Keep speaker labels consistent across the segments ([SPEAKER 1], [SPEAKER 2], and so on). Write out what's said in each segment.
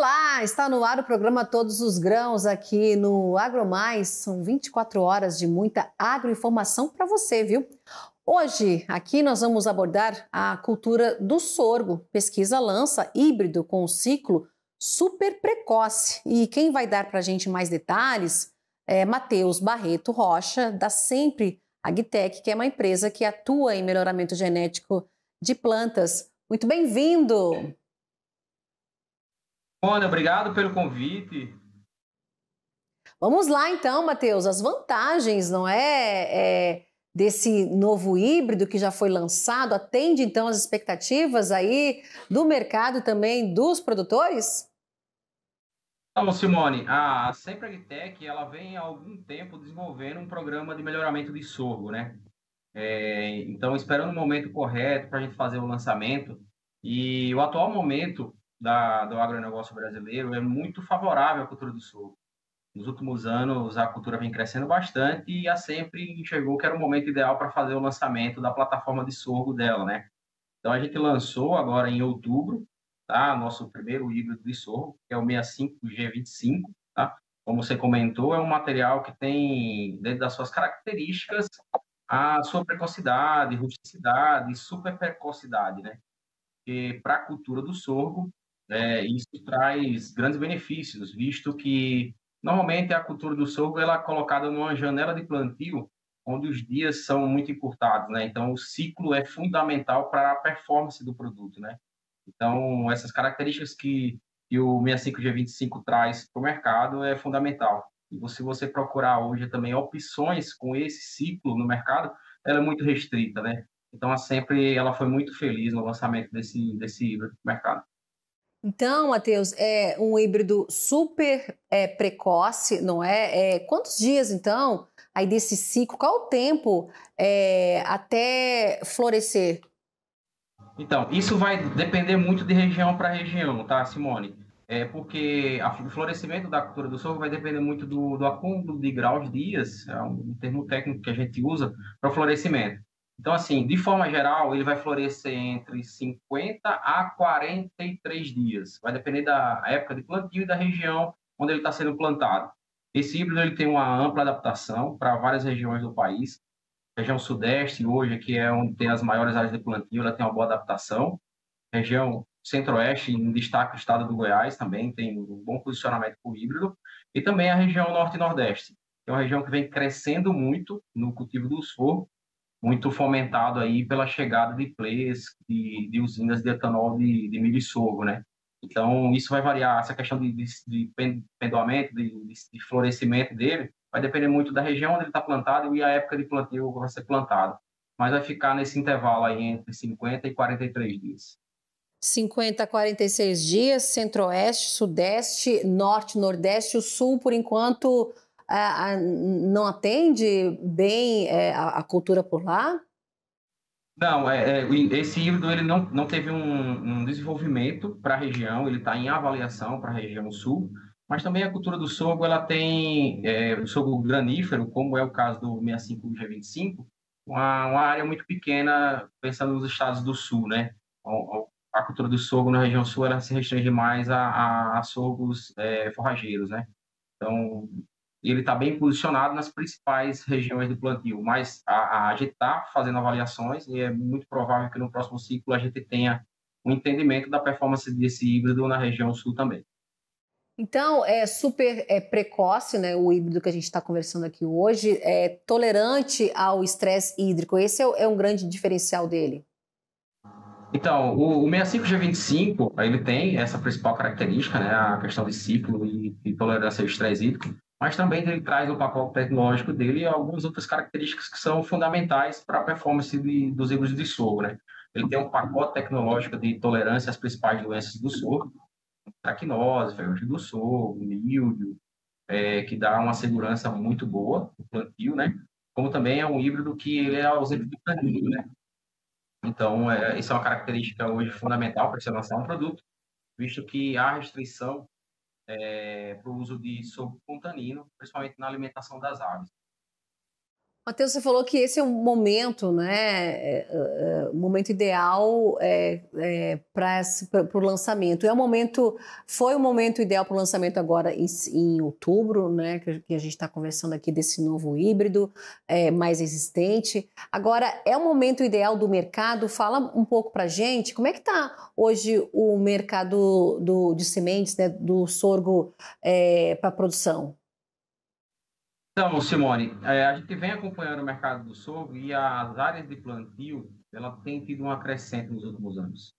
[SPEAKER 1] Olá, está no ar o programa Todos os Grãos aqui no AgroMais. São 24 horas de muita agroinformação para você, viu? Hoje, aqui nós vamos abordar a cultura do sorgo. Pesquisa lança híbrido com ciclo super precoce. E quem vai dar para a gente mais detalhes é Matheus Barreto Rocha, da Sempre Agtech, que é uma empresa que atua em melhoramento genético de plantas. Muito bem-vindo!
[SPEAKER 2] Mônica, obrigado pelo convite.
[SPEAKER 1] Vamos lá então, Matheus, as vantagens, não desse novo híbrido que já foi lançado, atende então as expectativas aí do mercado e também dos produtores?
[SPEAKER 2] Então, Simone, a Sempre Agtech, ela vem há algum tempo desenvolvendo um programa de melhoramento de sorgo, né? Então, esperando o momento correto para a gente fazer o lançamento. E o atual momento do agronegócio brasileiro é muito favorável à cultura do sorgo. Nos últimos anos, a cultura vem crescendo bastante e a Sempre enxergou que era o momento ideal para fazer o lançamento da plataforma de sorgo dela, né? Então, a gente lançou agora em outubro, tá? Nosso primeiro híbrido de sorgo, que é o 65G25, tá? Como você comentou, é um material que tem, dentro das suas características, a sua precocidade, rusticidade e super precocidade, né? E para a cultura do sorgo, isso traz grandes benefícios, visto que normalmente a cultura do sorgo ela é colocada numa janela de plantio onde os dias são muito encurtados, né? Então o ciclo é fundamental para a performance do produto, né? Então essas características que o 65G25 traz para o mercado é fundamental. E se você procurar hoje também opções com esse ciclo no mercado, ela é muito restrita, né? Então, a Sempre ela foi muito feliz no lançamento desse híbrido no mercado.
[SPEAKER 1] Então, Matheus, é um híbrido super precoce, não é? Quantos dias, então, aí desse ciclo, qual o tempo até florescer?
[SPEAKER 2] Então, isso vai depender muito de região para região, tá, Simone? Porque o florescimento da cultura do sorgo vai depender muito do acúmulo de graus dias, é um termo técnico que a gente usa para o florescimento. Então, assim, de forma geral, ele vai florescer entre 50 a 43 dias. Vai depender da época de plantio e da região onde ele está sendo plantado. Esse híbrido ele tem uma ampla adaptação para várias regiões do país. Região Sudeste, hoje, que é onde tem as maiores áreas de plantio, ela tem uma boa adaptação. Região Centro-Oeste, em destaque o estado do Goiás, também tem um bom posicionamento para o híbrido. E também a região Norte e Nordeste, que é uma região que vem crescendo muito no cultivo do sorgo, muito fomentado aí pela chegada de players, de usinas de etanol de milho e sorgo, né? Então, isso vai variar, essa questão de pendoamento, de florescimento dele, vai depender muito da região onde ele está plantado e a época de plantio que vai ser plantado. Mas vai ficar nesse intervalo aí entre 50 e 43 dias.
[SPEAKER 1] 50 a 46 dias, centro-oeste, sudeste, norte, nordeste, o sul, por enquanto, não atende bem a cultura por lá?
[SPEAKER 2] Não, esse híbrido ele não teve um desenvolvimento para a região, ele está em avaliação para a região sul, mas também a cultura do sorgo, ela tem o sorgo granífero, como é o caso do 65G25, uma área muito pequena, pensando nos estados do sul, né? A cultura do sorgo na região sul, ela se restringe mais a sorgos forrageiros, né? Então, ele está bem posicionado nas principais regiões do plantio, mas a gente está fazendo avaliações e é muito provável que no próximo ciclo a gente tenha um entendimento da performance desse híbrido na região sul também.
[SPEAKER 1] Então, é super precoce, né? O híbrido que a gente está conversando aqui hoje, é tolerante ao estresse hídrico. Esse é um grande diferencial dele.
[SPEAKER 2] Então, o 65G25, ele tem essa principal característica, né, a questão de ciclo e tolerância ao estresse hídrico, mas também ele traz no pacote tecnológico dele algumas outras características que são fundamentais para a performance dos híbridos de sorgo, né? Ele tem um pacote tecnológico de tolerância às principais doenças do sorgo, traquinose, ferrugem do sorgo, milho, que dá uma segurança muito boa no plantio, né? Como também é um híbrido que ele é ausente do tanino, né? Então, isso é uma característica hoje fundamental para você lançar um produto, visto que há restrição para o uso de sorgo com tanino, principalmente na alimentação das aves.
[SPEAKER 1] Matheus, você falou que esse é um momento, né, o momento ideal para o lançamento. Foi o momento ideal para o lançamento agora em outubro, né, que a gente está conversando aqui desse novo híbrido mais resistente. Agora, é o momento ideal do mercado? Fala um pouco para a gente, como é que está hoje o mercado de sementes, né, do sorgo para produção?
[SPEAKER 2] Então, Simone, a gente vem acompanhando o mercado do sorgo e as áreas de plantio, ela tem tido uma crescente nos últimos anos.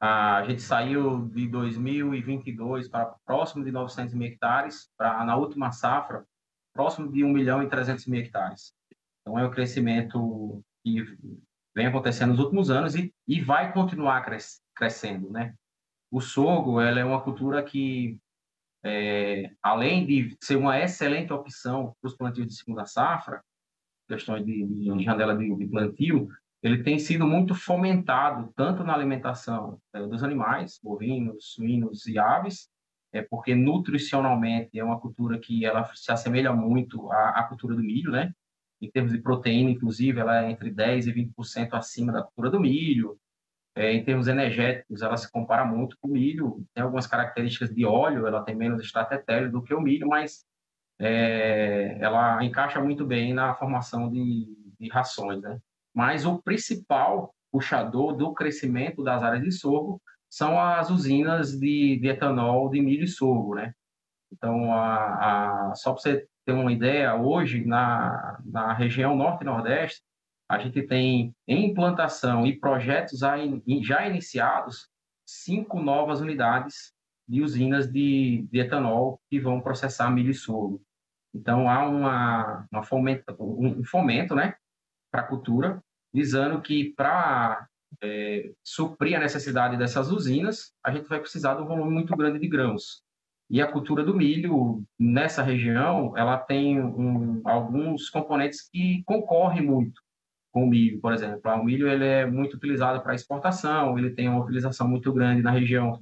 [SPEAKER 2] A gente saiu de 2022 para próximo de 900 mil hectares, para na última safra, próximo de 1.300.000 hectares. Então, é um crescimento que vem acontecendo nos últimos anos e vai continuar crescendo, né? O sorgo, ela é uma cultura que além de ser uma excelente opção para os plantios de segunda safra, questões de janela de plantio, ele tem sido muito fomentado tanto na alimentação dos animais, bovinos, suínos e aves, porque nutricionalmente é uma cultura que ela se assemelha muito à cultura do milho, né? Em termos de proteína, inclusive, ela é entre 10% e 20% acima da cultura do milho. Em termos energéticos, ela se compara muito com o milho. Tem algumas características de óleo, ela tem menos extrato etéreo do que o milho, mas ela encaixa muito bem na formação de rações, né? Mas o principal puxador do crescimento das áreas de sorgo são as usinas de etanol de milho e sorgo, né? Então, só para você ter uma ideia, hoje, na região Norte e Nordeste, a gente tem em implantação e projetos já iniciados 5 novas unidades de usinas de etanol que vão processar milho e sorgo. Então, há um fomento, né, para a cultura, visando que para suprir a necessidade dessas usinas, a gente vai precisar de um volume muito grande de grãos. E a cultura do milho, nessa região, ela tem alguns componentes que concorrem muito com o milho, por exemplo. O milho ele é muito utilizado para exportação, ele tem uma utilização muito grande na região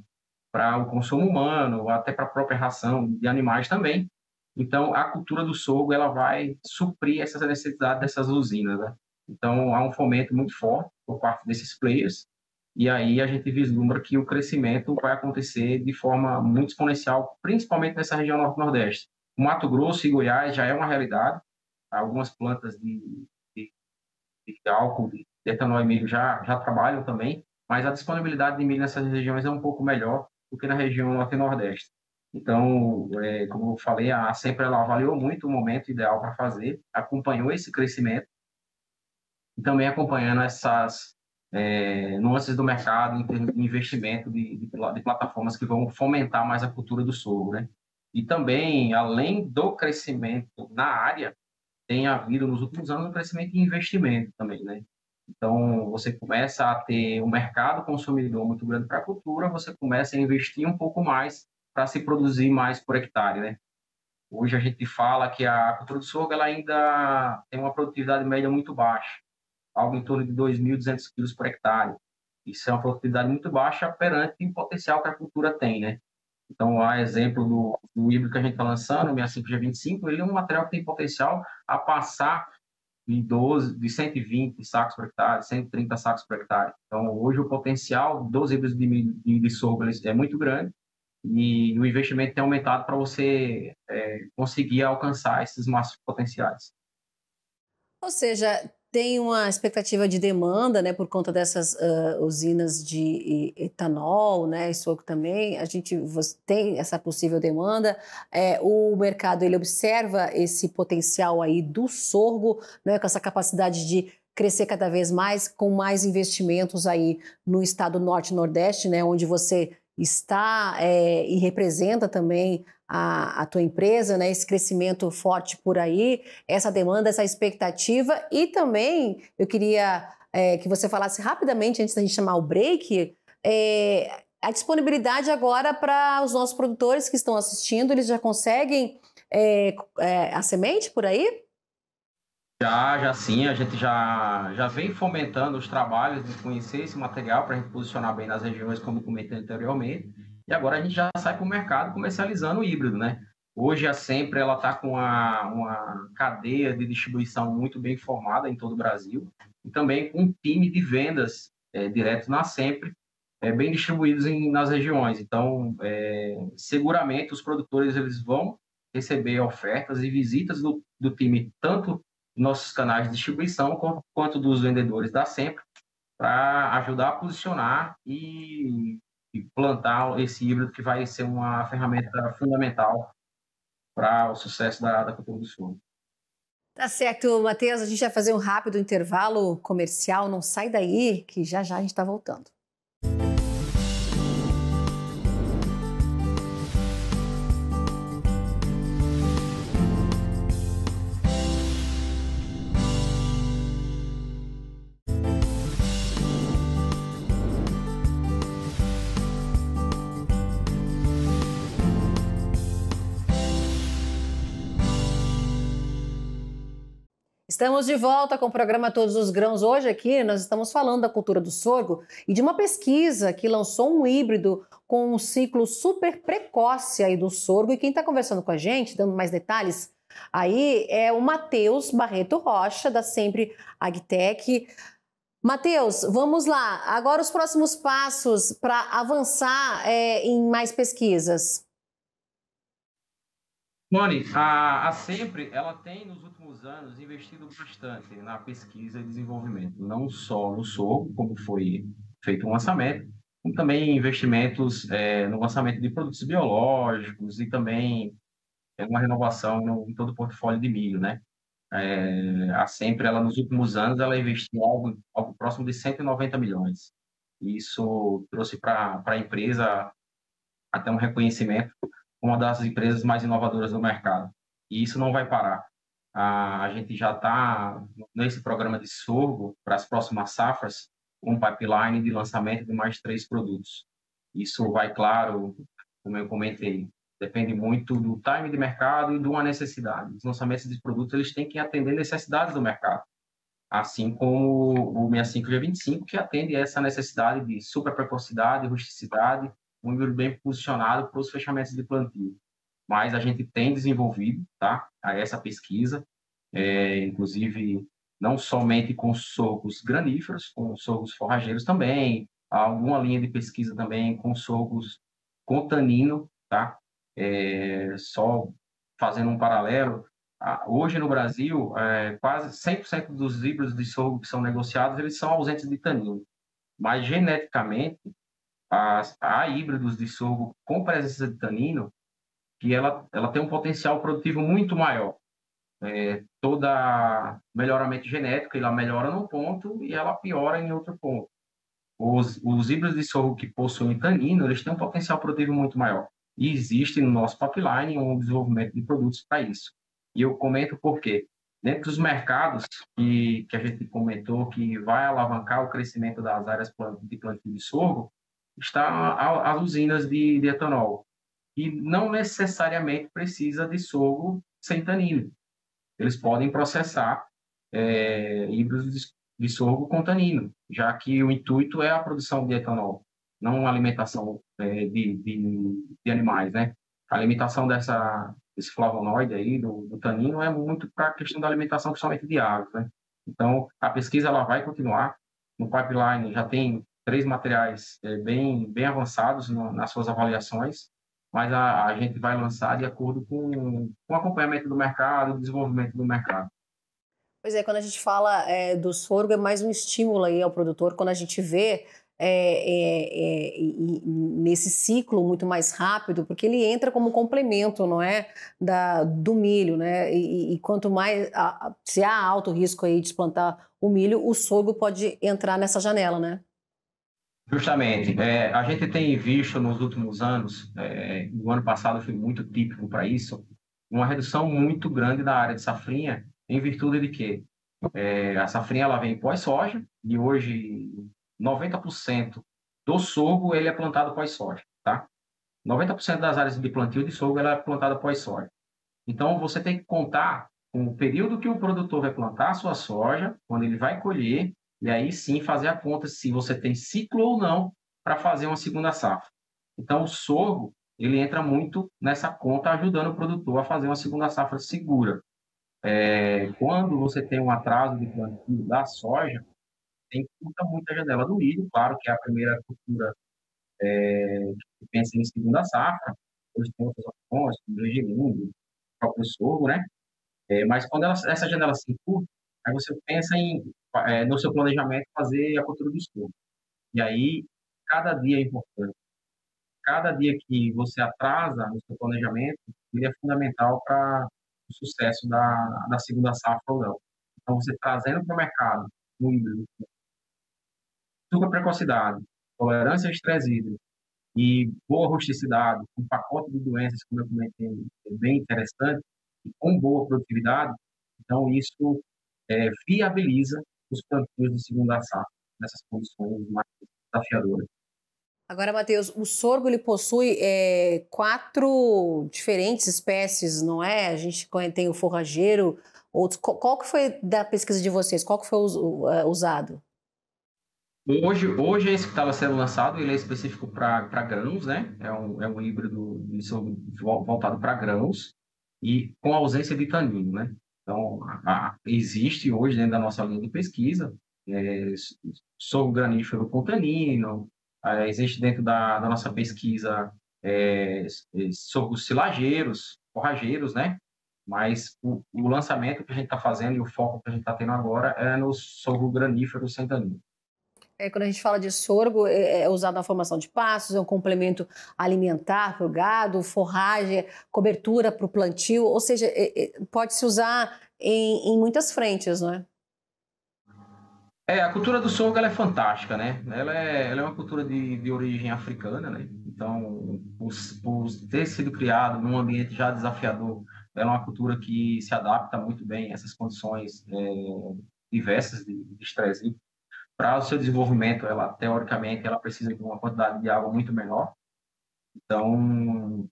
[SPEAKER 2] para o consumo humano, até para a própria ração de animais também. Então, a cultura do sorgo ela vai suprir essas necessidades dessas usinas, né? Então, há um fomento muito forte por parte desses players, e aí a gente vislumbra que o crescimento vai acontecer de forma muito exponencial, principalmente nessa região Norte-Nordeste. O Mato Grosso e Goiás já é uma realidade, algumas plantas de, de álcool, de etanol e milho já trabalham também, mas a disponibilidade de milho nessas regiões é um pouco melhor do que na região Norte e Nordeste. Então, como eu falei, a Sempre ela avaliou muito o momento ideal para fazer, acompanhou esse crescimento e também acompanhando essas nuances do mercado em termos de investimento de plataformas que vão fomentar mais a cultura do sorgo, né? E também, além do crescimento na área, tem havido nos últimos anos um crescimento em investimento também, né? Então, você começa a ter um mercado consumidor muito grande para a cultura, você começa a investir um pouco mais para se produzir mais por hectare, né? Hoje a gente fala que a cultura do sorgo ela ainda tem uma produtividade média muito baixa, algo em torno de 2.200 quilos por hectare. Isso é uma produtividade muito baixa perante o potencial que a cultura tem, né? Então, a exemplo do híbrido que a gente está lançando, o 65G25, ele é um material que tem potencial a passar de 120 sacos por hectare, 130 sacos por hectare. Então, hoje o potencial dos híbridos de sorgo é muito grande e o investimento tem aumentado para você conseguir alcançar esses máximos potenciais.
[SPEAKER 1] Ou seja, tem uma expectativa de demanda, né, por conta dessas usinas de etanol, né, e sorgo também. Tem essa possível demanda. O mercado ele observa esse potencial aí do sorgo, né, com essa capacidade de crescer cada vez mais, com mais investimentos aí no estado Norte e Nordeste, né, onde você está e representa também a tua empresa, né, esse crescimento forte por aí, essa demanda, essa expectativa. E também eu queria que você falasse rapidamente, antes da gente chamar o break, a disponibilidade agora para os nossos produtores que estão assistindo, eles já conseguem a semente por aí?
[SPEAKER 2] Já sim, a gente já vem fomentando os trabalhos de conhecer esse material para a gente posicionar bem nas regiões, como comentei anteriormente, e agora a gente já sai para o mercado comercializando o híbrido, né? Hoje a Sempre ela está com uma cadeia de distribuição muito bem formada em todo o Brasil e também com um time de vendas direto na Sempre, bem distribuídos nas regiões. Então, seguramente os produtores eles vão receber ofertas e visitas do time, tanto nossos canais de distribuição quanto dos vendedores da Sempre, para ajudar a posicionar e plantar esse híbrido que vai ser uma ferramenta fundamental para o sucesso da cultura do sorgo.
[SPEAKER 1] Tá certo, Matheus. A gente vai fazer um rápido intervalo comercial. Não sai daí, que já já a gente está voltando. Estamos de volta com o programa Todos os Grãos. Hoje aqui nós estamos falando da cultura do sorgo e de uma pesquisa que lançou um híbrido com um ciclo super precoce aí do sorgo. E quem está conversando com a gente, dando mais detalhes, aí é o Matheus Barreto Rocha, da Sempre Agtech. Matheus, vamos lá. Agora os próximos passos para avançar em mais pesquisas.
[SPEAKER 2] Moni, a Sempre, ela tem nos últimos anos investido bastante na pesquisa e desenvolvimento, não só no sorgo, como foi feito um lançamento, como também investimentos no lançamento de produtos biológicos e também uma renovação em todo o portfólio de milho, né? A Sempre, ela nos últimos anos, ela investiu algo próximo de 190 milhões. Isso trouxe para a empresa até um reconhecimento uma das empresas mais inovadoras do mercado. E isso não vai parar. A gente já está nesse programa de sorgo para as próximas safras, com um pipeline de lançamento de mais 3 produtos. Isso vai, claro, como eu comentei, depende muito do time de mercado e de uma necessidade. Os lançamentos de produtos eles têm que atender necessidades do mercado, assim como o 65G25, que atende essa necessidade de super precocidade, rusticidade, um híbrido bem posicionado para os fechamentos de plantio. Mas a gente tem desenvolvido, tá, essa pesquisa, inclusive não somente com sorgos graníferos, com sorgos forrageiros também, há alguma linha de pesquisa também com sorgos com tanino, tá? Só fazendo um paralelo, hoje no Brasil, quase 100% dos híbridos de sorgo que são negociados, eles são ausentes de tanino. Mas geneticamente, há híbridos de sorgo com presença de tanino que ela tem um potencial produtivo muito maior. Toda melhoramento genético, ela melhora num ponto e ela piora em outro ponto. Os híbridos de sorgo que possuem tanino, eles têm um potencial produtivo muito maior. E existe no nosso pipeline um desenvolvimento de produtos para isso. E eu comento porque, dentro dos mercados que a gente comentou que vai alavancar o crescimento das áreas de plantio de sorgo, está as usinas de etanol, e não necessariamente precisa de sorgo sem tanino. Eles podem processar híbridos de sorgo com tanino, já que o intuito é a produção de etanol, não a alimentação de animais, né? A alimentação desse flavonoide aí, do tanino, é muito para a questão da alimentação principalmente de aves, né? Então, a pesquisa ela vai continuar. No pipeline já tem 3 materiais bem avançados nas suas avaliações, mas a gente vai lançar de acordo com o acompanhamento do mercado, o desenvolvimento do mercado.
[SPEAKER 1] Pois é, quando a gente fala do sorgo, é mais um estímulo aí ao produtor, quando a gente vê nesse ciclo muito mais rápido, porque ele entra como complemento, não é, do milho, né? E quanto mais, se há alto risco aí de plantar o milho, o sorgo pode entrar nessa janela, né?
[SPEAKER 2] Justamente. A gente tem visto nos últimos anos, o ano passado foi muito típico para isso, uma redução muito grande da área de safrinha, em virtude de que a safrinha ela vem pós-soja, e hoje 90% do sorgo ele é plantado pós-soja, tá? 90% das áreas de plantio de sorgo ela é plantada pós-soja. Então, você tem que contar com o período que o produtor vai plantar a sua soja, quando ele vai colher, e aí sim fazer a conta se você tem ciclo ou não para fazer uma segunda safra. Então, o sorgo, ele entra muito nessa conta, ajudando o produtor a fazer uma segunda safra segura. Quando você tem um atraso de plantio da soja, tem muita janela do milho, claro que é a primeira cultura que pensa em segunda safra, hoje tem outras opções, como o gergelim, o próprio sorgo, né? Mas quando essa janela se encurta, aí você pensa no seu planejamento, fazer a cultura do sorgo. E aí, cada dia é importante. Cada dia que você atrasa no seu planejamento, ele é fundamental para o sucesso da segunda safra ou não. Então, você trazendo para o mercado um híbrido, super precocidade, tolerância ao estresse hídrico e boa rusticidade, um pacote de doenças, como eu comentei, bem interessante, e com boa produtividade, então isso viabiliza os plantios de segunda safra, nessas condições mais desafiadoras.
[SPEAKER 1] Agora, Matheus, o sorgo ele possui 4 diferentes espécies, não é? A gente tem o forrageiro, outros. Qual que foi da pesquisa de vocês? Qual que foi usado?
[SPEAKER 2] Hoje esse que estava sendo lançado, ele é específico para grãos, né? É um híbrido de sorgo voltado para grãos e com ausência de tanino, né? Então, existe hoje dentro da nossa linha de pesquisa sorgo granífero com tanino, existe dentro da nossa pesquisa sorgos silageiros, forrageiros, né? Mas o lançamento que a gente está fazendo e o foco que a gente está tendo agora é no sorgo granífero sem tanino.
[SPEAKER 1] Quando a gente fala de sorgo, é usado na formação de pastos, é um complemento alimentar para o gado, forragem, cobertura para o plantio, ou seja, pode-se usar em muitas frentes, não é?
[SPEAKER 2] A cultura do sorgo ela é fantástica, né? Ela é uma cultura de origem africana, né? Então, por ter sido criado num ambiente já desafiador, ela é uma cultura que se adapta muito bem a essas condições diversas de estresse. Para o seu desenvolvimento, ela teoricamente ela precisa de uma quantidade de água muito menor. Então,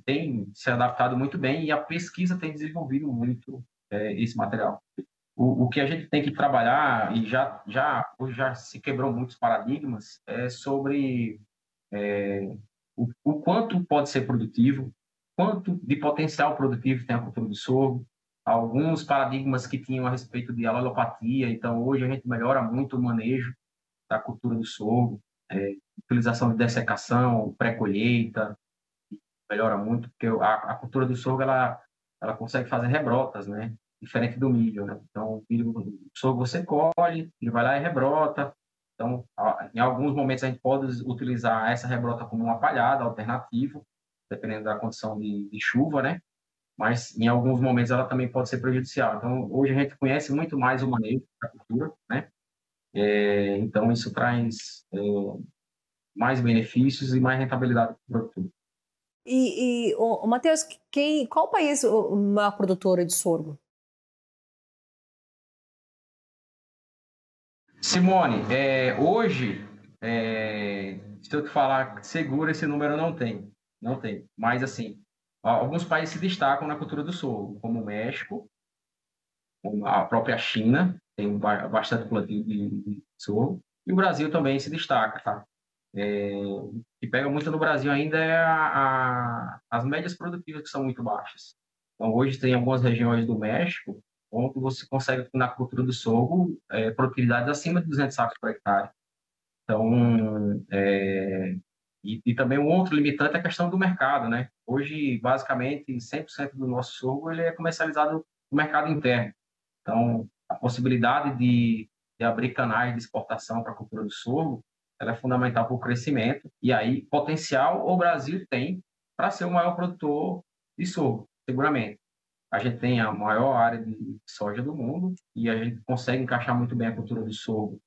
[SPEAKER 2] tem se adaptado muito bem e a pesquisa tem desenvolvido muito esse material. O que a gente tem que trabalhar, e hoje já se quebrou muitos paradigmas, é sobre o quanto pode ser produtivo, quanto de potencial produtivo tem a cultura do sorgo, alguns paradigmas que tinham a respeito de alopatia, então hoje a gente melhora muito o manejo da cultura do sorgo, utilização de dessecação, pré-colheita, melhora muito, porque a cultura do sorgo ela consegue fazer rebrotas, né? Diferente do milho, né? Então, o sorgo você colhe, ele vai lá e rebrota. Então, em alguns momentos a gente pode utilizar essa rebrota como uma palhada alternativa, dependendo da condição de chuva, né? Mas em alguns momentos ela também pode ser prejudicial. Então, hoje a gente conhece muito mais o manejo da cultura, né? Então, isso traz mais benefícios e mais rentabilidade para o produtor.
[SPEAKER 1] Matheus, qual país o maior produtor de sorgo?
[SPEAKER 2] Simone, hoje, se eu te falar seguro, esse número não tem. Não tem. Mas, assim, alguns países se destacam na cultura do sorgo, como o México, como a própria China, tem bastante plantio de sorgo, e o Brasil também se destaca, tá? O que pega muito no Brasil ainda é as médias produtivas que são muito baixas. Então, hoje tem algumas regiões do México onde você consegue, na cultura do sorgo, produtividades acima de 200 sacos por hectare. Então, e também um outro limitante é a questão do mercado, né? Hoje, basicamente, 100% do nosso sorgo ele é comercializado no mercado interno. Então, a possibilidade de abrir canais de exportação para a cultura do sorgo, ela é fundamental para o crescimento. E aí, potencial o Brasil tem para ser o maior produtor de sorgo, seguramente. A gente tem a maior área de soja do mundo e a gente consegue encaixar muito bem a cultura do sorgo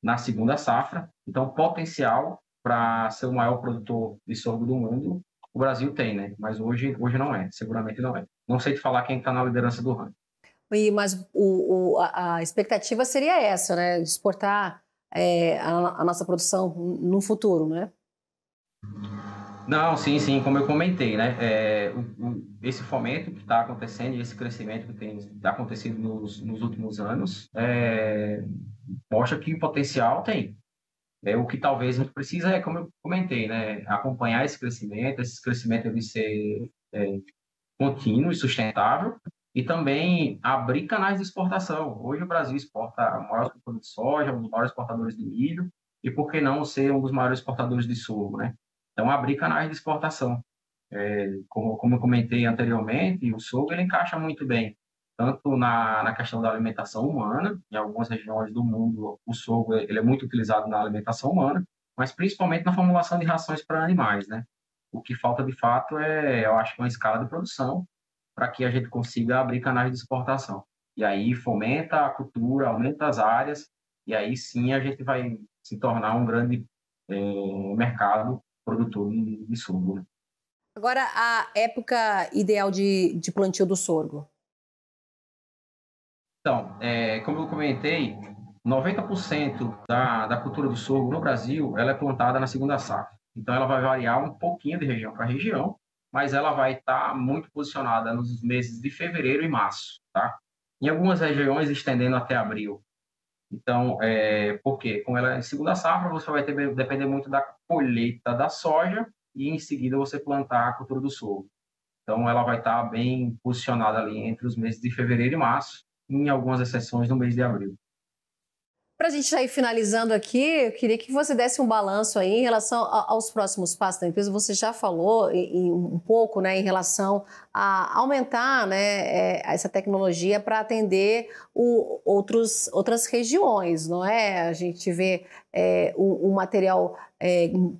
[SPEAKER 2] na segunda safra. Então, potencial para ser o maior produtor de sorgo do mundo, o Brasil tem, né? Mas hoje não é, seguramente não é. Não sei te falar quem está na liderança do ranking.
[SPEAKER 1] Mas a expectativa seria essa, né? De exportar a nossa produção no futuro, né?
[SPEAKER 2] Não, sim, como eu comentei, né? Esse fomento que está acontecendo e esse crescimento que tem acontecido nos últimos anos mostra que o potencial tem. O que talvez a gente precisa é, como eu comentei, né, acompanhar esse crescimento deve ser contínuo e sustentável, e também abrir canais de exportação. Hoje o Brasil exporta a maior exportador de soja, um dos maiores exportadores de milho, e por que não ser um dos maiores exportadores de sorgo, né? Então, abrir canais de exportação. Como eu comentei anteriormente, o sorgo ele encaixa muito bem, tanto na questão da alimentação humana, em algumas regiões do mundo o sorgo ele é muito utilizado na alimentação humana, mas principalmente na formulação de rações para animais, né? O que falta de fato eu acho, uma escala de produção para que a gente consiga abrir canais de exportação. E aí fomenta a cultura, aumenta as áreas, e aí sim a gente vai se tornar um grande mercado produtor de sorgo, né?
[SPEAKER 1] Agora, a época ideal de plantio do sorgo.
[SPEAKER 2] Então, como eu comentei, 90% da cultura do sorgo no Brasil ela é plantada na segunda safra. Então, ela vai variar um pouquinho de região para região, mas ela vai estar muito posicionada nos meses de fevereiro e março, tá? Em algumas regiões, estendendo até abril. Então, por quê? Como ela é em segunda safra, você vai depender muito da colheita da soja e, em seguida, você plantar a cultura do sorgo. Então, ela vai estar bem posicionada ali entre os meses de fevereiro e março, em algumas exceções no mês de abril.
[SPEAKER 1] Para a gente já ir finalizando aqui, eu queria que você desse um balanço aí em relação aos próximos passos da empresa. Você já falou um pouco, né, em relação a aumentar, né, essa tecnologia para atender outras regiões, não é? A gente vê um material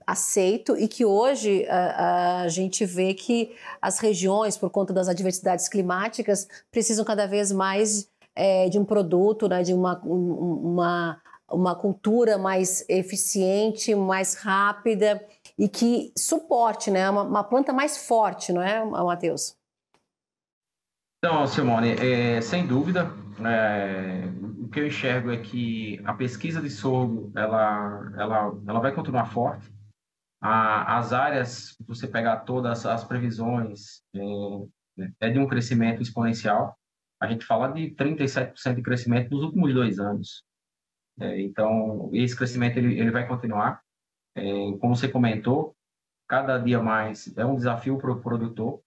[SPEAKER 1] aceito e que hoje a gente vê que as regiões, por conta das adversidades climáticas, precisam cada vez mais de um produto, né, de uma cultura mais eficiente, mais rápida e que suporte, né, uma planta mais forte, não é, Matheus?
[SPEAKER 2] Então, Simone, sem dúvida, o que eu enxergo é que a pesquisa de sorgo ela vai continuar forte. As áreas, se você pegar todas as previsões, de um crescimento exponencial. A gente fala de 37% de crescimento nos últimos 2 anos. Então, esse crescimento ele vai continuar. Como você comentou, cada dia mais é um desafio para o produtor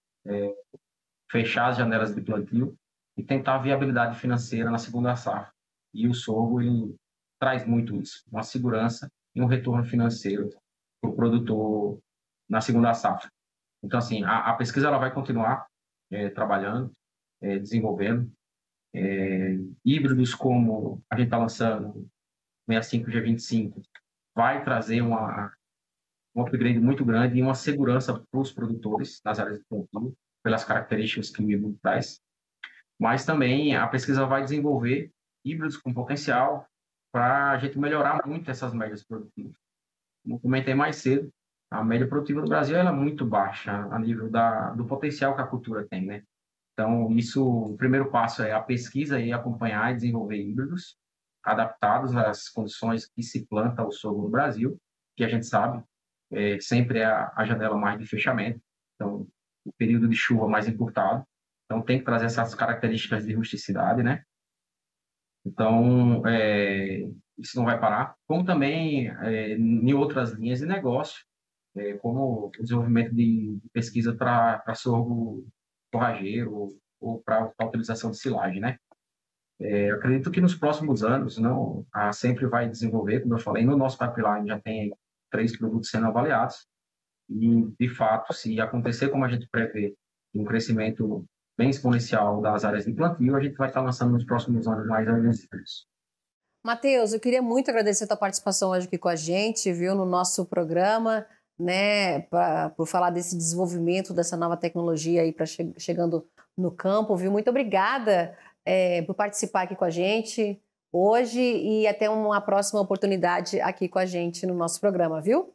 [SPEAKER 2] fechar as janelas de plantio e tentar a viabilidade financeira na segunda safra. E o sorgo ele traz muito isso, uma segurança e um retorno financeiro para o produtor na segunda safra. Então, assim, a pesquisa ela vai continuar trabalhando, desenvolvendo. Híbridos como a gente está lançando, 65 G25, vai trazer um upgrade muito grande e uma segurança para os produtores nas áreas de plantio, pelas características que o híbrido traz. Mas também a pesquisa vai desenvolver híbridos com potencial para a gente melhorar muito essas médias produtivas. Como comentei mais cedo, a média produtiva do Brasil ela é muito baixa a nível do potencial que a cultura tem, né? Então, o primeiro passo é a pesquisa e acompanhar e desenvolver híbridos adaptados às condições que se planta o sorgo no Brasil, que a gente sabe, sempre é a janela mais de fechamento, então, o período de chuva mais encurtado, então tem que trazer essas características de rusticidade, né? Então, isso não vai parar, como também em outras linhas de negócio, como o desenvolvimento de pesquisa para sorgo forrageiro ou para a utilização de silagem, né? Eu acredito que nos próximos anos, não, a Sempre vai desenvolver, como eu falei, no nosso pipeline já tem 3 produtos sendo avaliados e, de fato, se acontecer como a gente prevê, um crescimento bem exponencial das áreas de plantio, a gente vai estar lançando nos próximos anos mais alguns híbridos.
[SPEAKER 1] Matheus, eu queria muito agradecer a tua participação hoje aqui com a gente, viu, no nosso programa, né, por falar desse desenvolvimento dessa nova tecnologia aí para chegando no campo, viu? Muito obrigada por participar aqui com a gente hoje e até uma próxima oportunidade aqui com a gente no nosso programa, viu?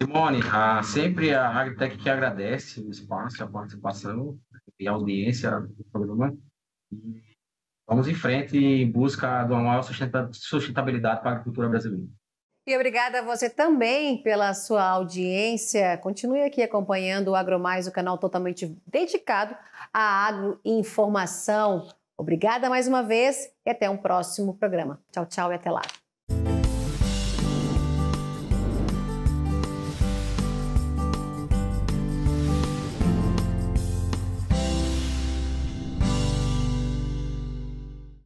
[SPEAKER 2] Simone, sempre a Agritech que agradece o espaço, a participação e a audiência do programa. E vamos em frente em busca de uma maior sustentabilidade para a agricultura brasileira.
[SPEAKER 1] E obrigada a você também pela sua audiência. Continue aqui acompanhando o AgroMais, o canal totalmente dedicado à agroinformação. Obrigada mais uma vez e até um próximo programa. Tchau, tchau e até lá.